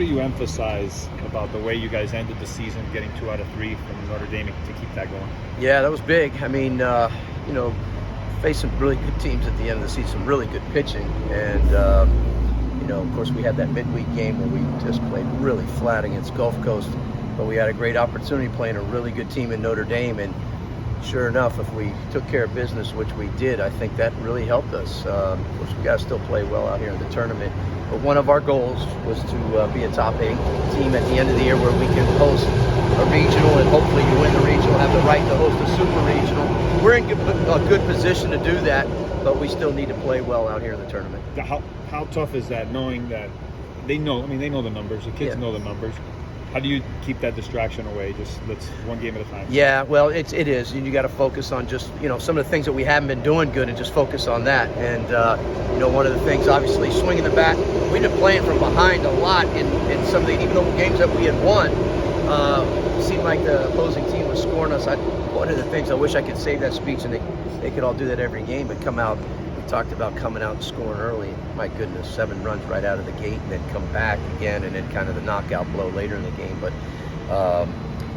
you emphasize about the way you guys ended the season, getting 2 out of 3 from Notre Dame to keep that going? Yeah, that was big. I mean, faced some really good teams at the end of the season, some really good pitching. And, of course, we had that midweek game where we just played really flat against Gulf Coast. But we had a great opportunity playing a really good team in Notre Dame. And sure enough, if we took care of business, which we did, I think that really helped us. Of course, we got to still play well out here in the tournament. But one of our goals was to be a top 8 team at the end of the year where we can host a regional, and hopefully you win the regional, have the right to host a super regional. We're in a good position to do that, but we still need to play well out here in the tournament. How tough is that, knowing that they know the numbers, the kids know the numbers? How do you keep that distraction away? Just let's one game at a time. Yeah, well, it is. You got to focus on just, some of the things that we haven't been doing good and just focus on that. And, one of the things, obviously, swinging the bat. We've been playing from behind a lot in some of the, even though games that we had won, it seemed like the opposing team was scoring us. One of the things, I wish I could save that speech and they could all do that every game, but come out. We talked about coming out and scoring early. My goodness, 7 runs right out of the gate, and then come back again, and then kind of the knockout blow later in the game. But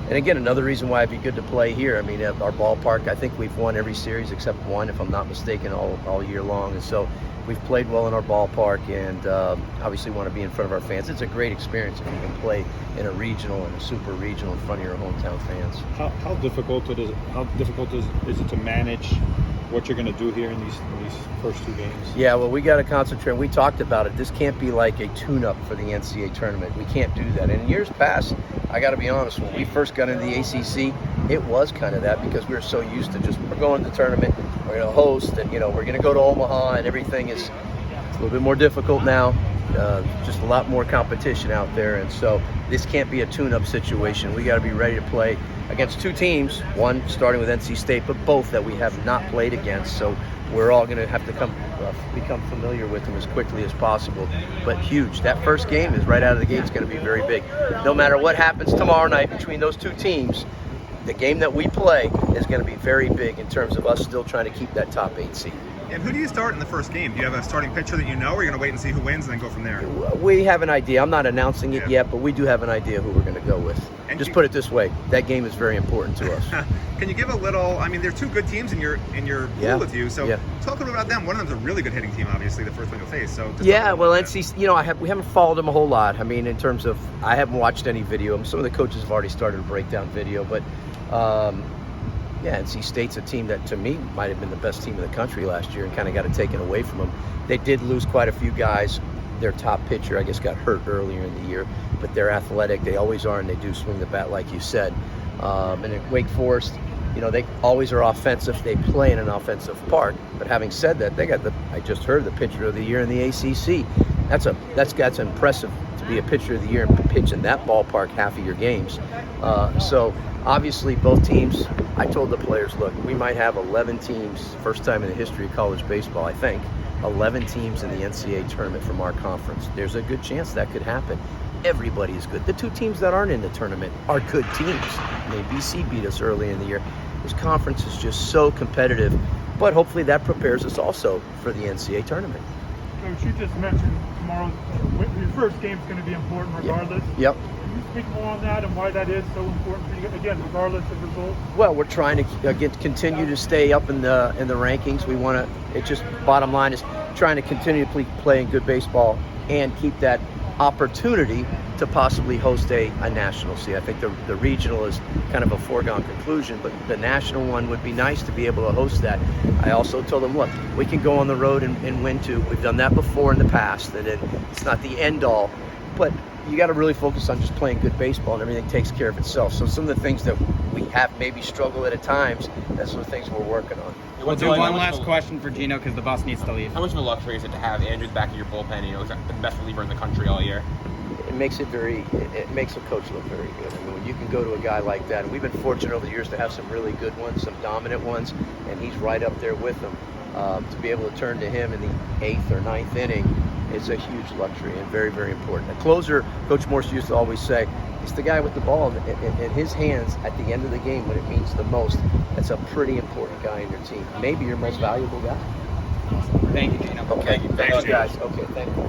and again, another reason why it'd be good to play here. I mean, at our ballpark, I think we've won every series except one, if I'm not mistaken, all year long. And so we've played well in our ballpark, and obviously want to be in front of our fans. It's a great experience if you can play in a regional and a super regional in front of your hometown fans. How difficult is it to manage what you're going to do here in these first 2 games? Yeah, well, we got to concentrate. We talked about it. This can't be like a tune-up for the NCAA tournament. We can't do that. In years past, I got to be honest, when we first got into the ACC, it was kind of that, because we were so used to just, we're going to the tournament, we're going to host, and, we're going to go to Omaha, and everything is a little bit more difficult now. Just a lot more competition out there, and so this can't be a tune-up situation. We got to be ready to play against 2 teams, one starting with NC State, but both that we have not played against. So we're all going to have to become familiar with them as quickly as possible. But huge. That first game is right out of the gate. It's going to be very big. No matter what happens tomorrow night between those 2 teams, the game that we play is going to be very big in terms of us still trying to keep that top 8 seed. And who do you start in the first game? Do you have a starting pitcher that or are you going to wait and see who wins and then go from there? We have an idea. I'm not announcing it yet, but we do have an idea who we're going to go with. And just put it this way, that game is very important to us. Can you give a little, they're 2 good teams in your pool with you, so talk a little about them. One of them's a really good hitting team, obviously, the first one you'll face. So well, NC, we haven't followed them a whole lot. In terms of, I haven't watched any video. Some of the coaches have already started to break down video, but NC State's a team that, to me, might have been the best team in the country last year and kind of got it taken away from them. They did lose quite a few guys. Their top pitcher, I guess, got hurt earlier in the year, but they're athletic. They always are, and they do swing the bat, like you said. And at Wake Forest, they always are offensive. They play in an offensive park. But having said that, they got I just heard the pitcher of the year in the ACC. That's impressive to be a pitcher of the year and pitch in that ballpark half of your games. So obviously both teams, I told the players, look, we might have 11 teams, first time in the history of college baseball, I think, 11 teams in the NCAA tournament from our conference. There's a good chance that could happen. Everybody is good. The 2 teams that aren't in the tournament are good teams. BC beat us early in the year. This conference is just so competitive, but hopefully that prepares us also for the NCAA tournament. Coach, you just mentioned tomorrow, your first game is going to be important regardless. Yep. Can you speak more on that and why that is so important for you, again, regardless of results? Well, we're trying to continue to stay up in the rankings. We want to, it just, bottom line is trying to continue to play good baseball and keep that opportunity to possibly host a national seed. I think the regional is kind of a foregone conclusion, but the national one would be nice to be able to host that. I also told them, look, we can go on the road and win 2. We've done that before in the past, and it's not the end all, but you got to really focus on just playing good baseball, and everything takes care of itself. So some of the things that we have maybe struggled at times, that's the things we're working on. We'll do one last question for Gino because the boss needs to leave. How much of a luxury is it to have Andrew back of your bullpen? He's the best reliever in the country all year. It makes it makes a coach look very good. When you can go to a guy like that, and we've been fortunate over the years to have some really good ones, some dominant ones, and he's right up there with them. To be able to turn to him in the 8th or 9th inning is a huge luxury and very, very important. A closer, Coach Morse used to always say, it's the guy with the ball in his hands at the end of the game when it means the most. That's a pretty important guy in your team. Maybe your most valuable guy. Thank you, Gino. Okay, thanks guys. Okay, thank you.